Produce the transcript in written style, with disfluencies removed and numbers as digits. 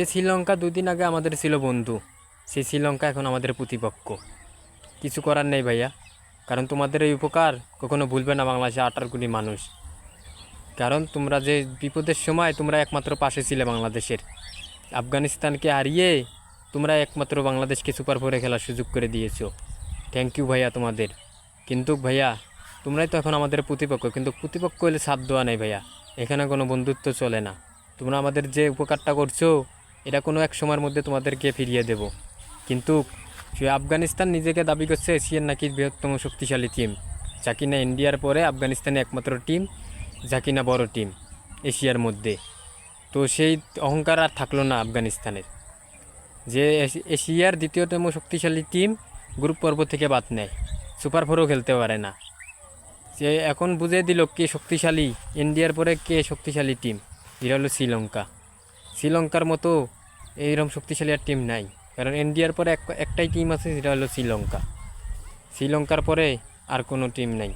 যে শ্রীলঙ্কা 2 দিন আগে আমাদের ছিল বন্ধু, সেই শ্রীলঙ্কা এখন আমাদের প্রতিপক্ষ। কিছু করার নেই ভাইয়া, কারণ তোমাদের এই উপকার কখনো ভুলবে না বাংলাদেশে 18 কোটি মানুষ। কারণ তোমরা যে বিপদের সময় তোমরা একমাত্র পাশে ছিলে বাংলাদেশের। আফগানিস্তানকে হারিয়ে তোমরা একমাত্র বাংলাদেশকে সুপার ফোরে খেলার সুযোগ করে দিয়েছো। থ্যাংক ইউ ভাইয়া তোমাদের। কিন্তু ভাইয়া তোমরাই তো এখন আমাদের প্রতিপক্ষ, কিন্তু প্রতিপক্ষ হলে সাথ দেওয়া নেই ভাইয়া, এখানে কোনো বন্ধুত্ব চলে না। তোমরা আমাদের যে উপকারটা করছো এটা কোনো এক সময়ের মধ্যে তোমাদেরকে ফিরিয়ে দেব। কিন্তু সে আফগানিস্তান নিজেকে দাবি করছে এশিয়ার নাকি বৃহত্তম শক্তিশালী টিম, যা কিনা ইন্ডিয়ার পরে আফগানিস্তানে একমাত্র টিম, যা কিনা বড় টিম এশিয়ার মধ্যে। তো সেই অহংকার আর থাকলো না আফগানিস্তানের, যে এশিয়ার দ্বিতীয়তম শক্তিশালী টিম গ্রুপ পর্ব থেকে বাদ নেয়, সুপার ফোরও খেলতে পারে না। সে এখন বুঝিয়ে দিল কে শক্তিশালী, ইন্ডিয়ার পরে কে শক্তিশালী টিম, এটা হলো শ্রীলঙ্কা। শ্রীলঙ্কার মতো এইরকম শক্তিশালী আর টিম নাই, কারণ ইন্ডিয়ার পরে একটাই টিম আছে, সেটা হলো শ্রীলঙ্কা। শ্রীলঙ্কার পরে আর কোনো টিম নাই।